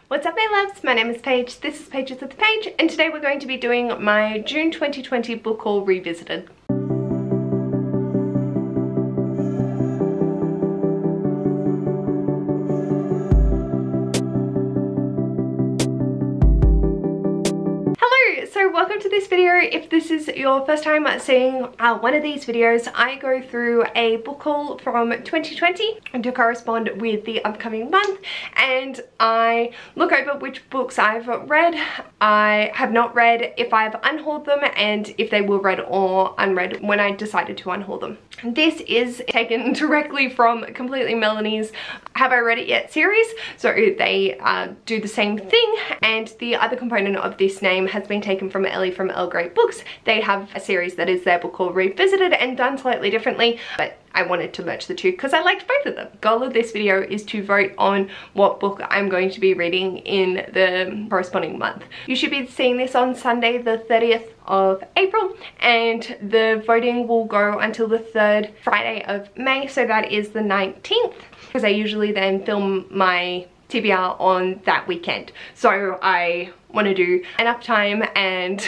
What's up, my loves? My name is Paige, this is Pages with the Page, and today we're going to be doing my June 2020 book haul revisited. So welcome to this video. If this is your first time seeing one of these videos, I go through a book haul from 2020 to correspond with the upcoming month, and I look over which books I've read, I have not read, if I've unhauled them, and if they were read or unread when I decided to unhaul them. This is taken directly from Completely Melanie's Have I Read It Yet series, so they do the same thing, and the other component of this name has been taken from Ellie from Elle Great Books. They have a series that is their book haul revisited and done slightly differently, but I wanted to merge the two because I liked both of them. The goal of this video is to vote on what book I'm going to be reading in the corresponding month. You should be seeing this on Sunday the 30th of April, and the voting will go until the third Friday of May, so that is the 19th, because I usually then film my TBR on that weekend. So I want to do enough time and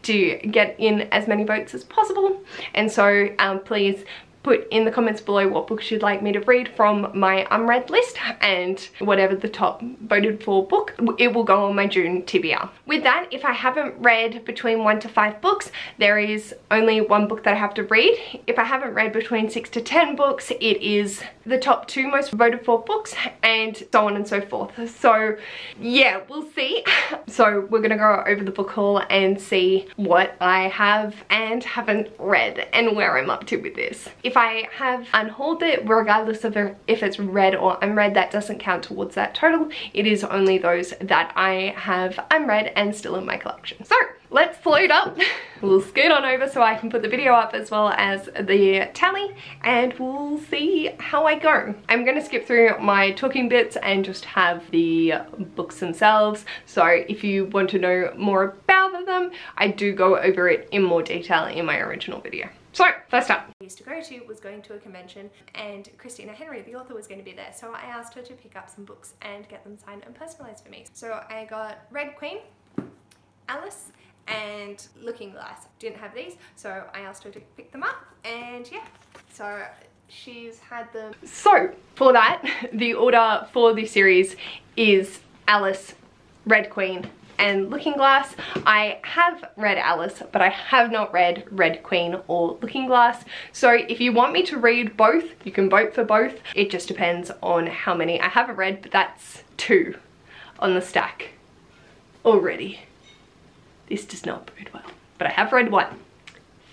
to get in as many votes as possible, and so please put in the comments below what books you'd like me to read from my unread list, and whatever the top voted for book, it will go on my June TBR. With that, if I haven't read between 1 to 5 books, there is only one book that I have to read. If I haven't read between 6 to 10 books, it is the top 2 most voted for books, and so on and so forth. So yeah, we'll see. So we're gonna go over the book haul and see what I have and haven't read and where I'm up to with this. If I have unhauled it, regardless of if it's read or unread, that doesn't count towards that total. It is only those that I have unread and still in my collection. So let's load up. We'll scoot on over so I can put the video up as well as the tally, and we'll see how I go. I'm going to skip through my talking bits and just have the books themselves. So if you want to know more about them, I do go over it in more detail in my original video. So, first up, I used to go to was going to a convention, and Christina Henry, the author, was going to be there. So I asked her to pick up some books and get them signed and personalized for me. So I got Red Queen, Alice, and Looking Glass. Didn't have these, so I asked her to pick them up, and yeah, so she's had them. So for that, the order for this series is Alice, Red Queen, and Looking Glass. I have read Alice, but I have not read Red Queen or Looking Glass. So if you want me to read both, you can vote for both. It just depends on how many I haven't read, but that's 2 on the stack already. This does not bode well, but I have read 1.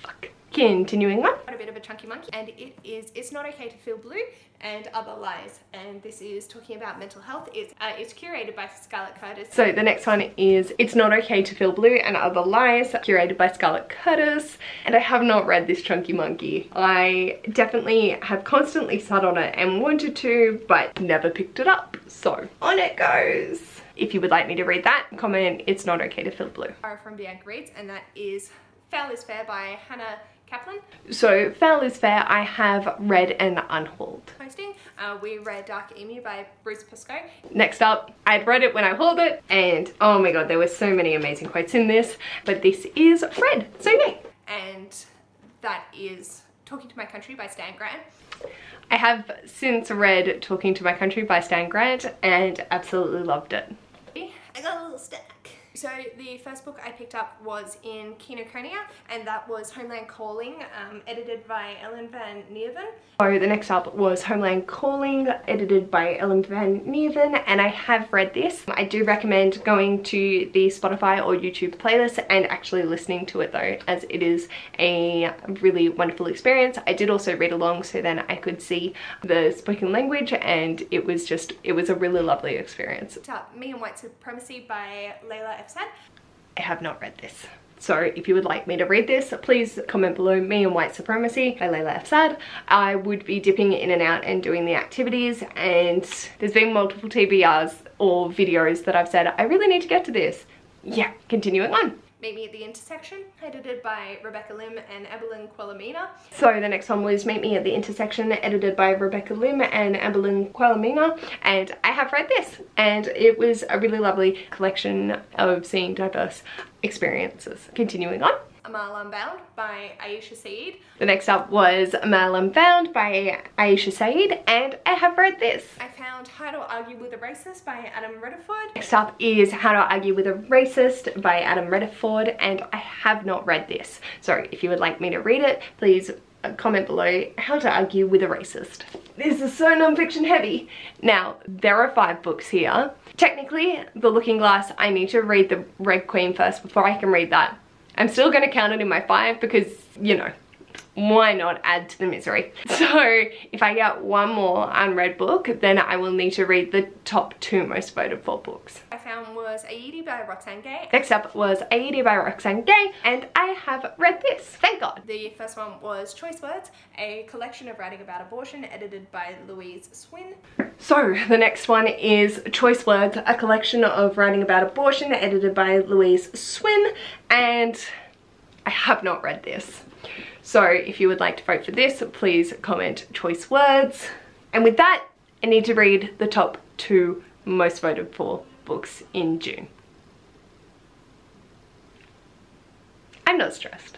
Fuck. Continuing on. Got a bit of a chunky monkey, and it is It's Not Okay to Feel Blue and Other Lies, and this is talking about mental health. It's curated by Scarlett Curtis. So the next one is It's Not Okay to Feel Blue and Other Lies, curated by Scarlett Curtis, and I have not read this chunky monkey. I definitely have constantly sat on it and wanted to, but never picked it up, so on it goes. If you would like me to read that, comment It's Not Okay to Feel Blue. From Bianca Reads, and that is Foul is Fair by Hannah Kaplan. So Foul is Fair I have read and unhauled. Posting, we read Dark Emu by Bruce Pascoe. Next up, I'd read it when I hauled it, and oh my god, there were so many amazing quotes in this, but this is read, so yay. And that is Talking to My Country by Stan Grant. I have since read Talking to My Country by Stan Grant and absolutely loved it. I got a little stack. So the first book I picked up was in Kinoconia, and that was Homeland Calling, edited by Ellen Van Neerven. So the next up was Homeland Calling, edited by Ellen Van Neerven, and I have read this. I do recommend going to the Spotify or YouTube playlist and actually listening to it though, as it is a really wonderful experience. I did also read along, so then I could see the spoken language, and it was a really lovely experience. Me and White Supremacy by Layla F. Sad. I have not read this. So if you would like me to read this, please comment below. Me and White Supremacy by Layla F. Sad. I would be dipping in and out and doing the activities, and there's been multiple TBRs or videos that I've said, I really need to get to this. Yeah, continuing on. Meet Me at the Intersection, edited by Rebecca Lim and Evelyn Quellamina. So the next one was Meet Me at the Intersection, edited by Rebecca Lim and Evelyn Quellamina, and I have read this, and it was a really lovely collection of seeing diverse experiences. Continuing on. A Mile Unbound by Aisha Saeed. The next up was A Mile Unbound by Aisha Saeed, and I have read this. I found How to Argue with a Racist by Adam Rediford. Next up is How to Argue with a Racist by Adam Rediford, and I have not read this. So if you would like me to read it, please comment below How to Argue with a Racist. This is so non-fiction heavy. Now, there are 5 books here. Technically, The Looking Glass, I need to read The Red Queen first before I can read that. I'm still going to count it in my 5 because, you know, why not add to the misery? So if I get one more unread book, then I will need to read the top 2 most voted for books. I found was Aidi by Roxane Gay. Next up was Aidi by Roxane Gay, and I have read this, thank God. The first one was Choice Words, a collection of writing about abortion, edited by Louise Swin. So the next one is Choice Words, a collection of writing about abortion, edited by Louise Swin, and I have not read this. So if you would like to vote for this, please comment Choice Words. And with that, I need to read the top 2 most voted for books in June. I'm not stressed.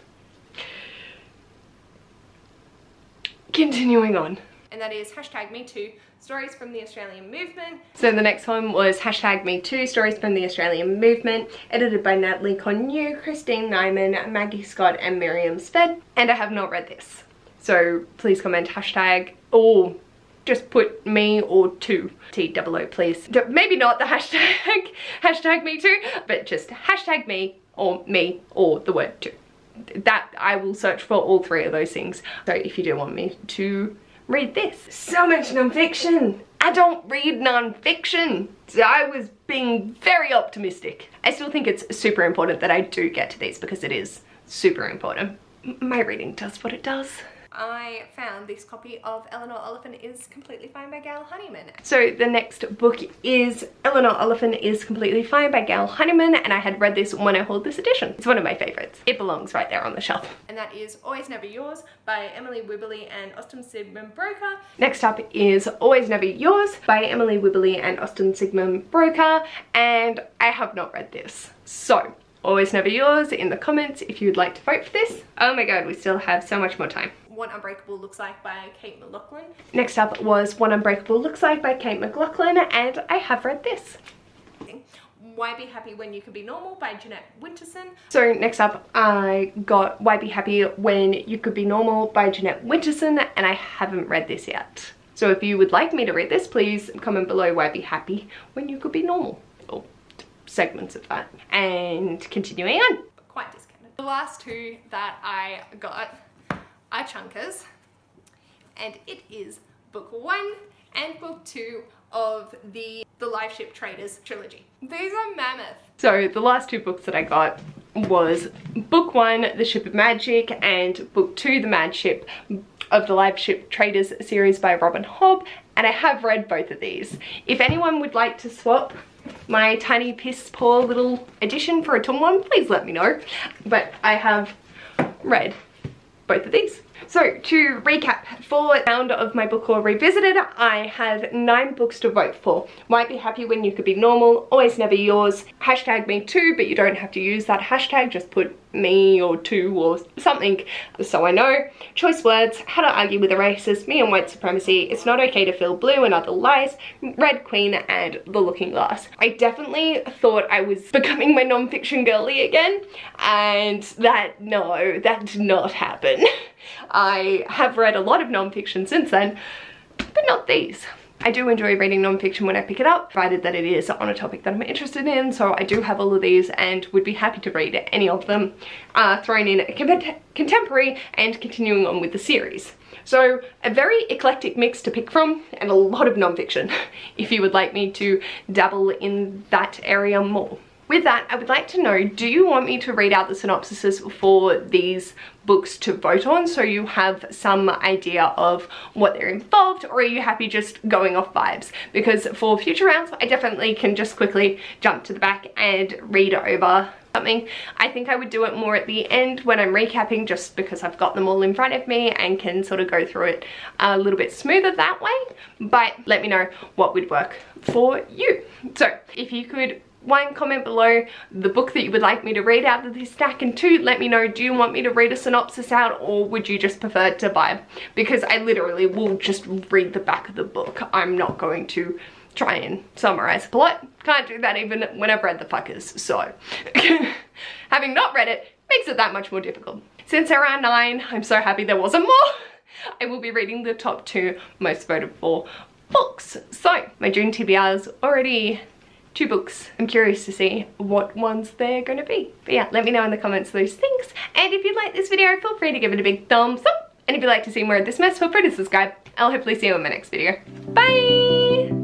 Continuing on. And that is #MeToo, Stories from the Australian Movement. So the next one was #MeToo, Stories from the Australian Movement, edited by Natalie Connew, Christine Nyman, Maggie Scott and Miriam Sped. And I have not read this. So please comment hashtag, or just put me or 2 TOO please. Maybe not the hashtag me too, but just hashtag me or the word 2. That I will search for all 3 of those things. So if you do want me to read this. So much non-fiction. I don't read non-fiction. So I was being very optimistic. I still think it's super important that I do get to these because it is super important. My reading does what it does. I found this copy of Eleanor Oliphant is Completely Fine by Gail Honeyman. So the next book is Eleanor Oliphant is Completely Fine by Gail Honeyman, and I had read this when I hauled this edition. It's one of my favorites. It belongs right there on the shelf. And that is Always Never Yours by Emily Wibberley and Austin Sigmund Broker. Next up is Always Never Yours by Emily Wibberley and Austin Sigmund Broker, and I have not read this. So Always Never Yours in the comments if you'd like to vote for this. Oh my god, we still have so much more time. What Unbreakable Looks Like by Kate McLaughlin. Next up was What Unbreakable Looks Like by Kate McLaughlin, and I have read this. Why Be Happy When You Could Be Normal by Jeanette Winterson. So next up I got Why Be Happy When You Could Be Normal by Jeanette Winterson, and I haven't read this yet. So if you would like me to read this, please comment below Why Be Happy When You Could Be Normal, or segments of that. And continuing on. Quite discounted. The last 2 that I got are chunkers, and it is book 1 and book 2 of the Live Ship Traders trilogy. These are mammoth. So the last 2 books that I got was book 1, The Ship of Magic, and book 2, The Mad Ship of the Live Ship Traders series by Robin Hobb, and I have read both of these. If anyone would like to swap my tiny piss poor little edition for a ton one, please let me know. But I have read both of these. So to recap, for round of my book haul revisited, I had 9 books to vote for. Why Be Happy When You Could Be Normal, Always Never Yours, #MeToo, but you don't have to use that hashtag, just put me or 2 or something so I know. Choice Words, How to Argue with a Racist, Me and White Supremacy, It's Not Okay to Feel Blue and Other Lies, Red Queen, and The Looking Glass. I definitely thought I was becoming my non-fiction girly again, and that did not happen. I have read a lot of non-fiction since then, but not these. I do enjoy reading non-fiction when I pick it up, provided that it is on a topic that I'm interested in, so I do have all of these and would be happy to read any of them, thrown in contemporary and continuing on with the series. So a very eclectic mix to pick from, and a lot of non-fiction, if you would like me to dabble in that area more. With that, I would like to know, do you want me to read out the synopsises for these books to vote on so you have some idea of what they're involved, or are you happy just going off vibes? Because for future rounds, I definitely can just quickly jump to the back and read over something. I think I would do it more at the end when I'm recapping, just because I've got them all in front of me and can sort of go through it a little bit smoother that way. But let me know what would work for you. So if you could, 1, comment below the book that you would like me to read out of this stack, and 2, let me know, do you want me to read a synopsis out, or would you just prefer to buy? Because I literally will just read the back of the book. I'm not going to try and summarize the plot. Can't do that even when I've read the fuckers. So having not read it makes it that much more difficult. Since there are 9, I'm so happy there wasn't more. I will be reading the top 2 most voted for books. So my June TBR's already 2 books. I'm curious to see what ones they're gonna be. But yeah, let me know in the comments those things. And if you like this video, feel free to give it a big thumbs up. And if you'd like to see more of this mess, feel free to subscribe. I'll hopefully see you in my next video. Bye!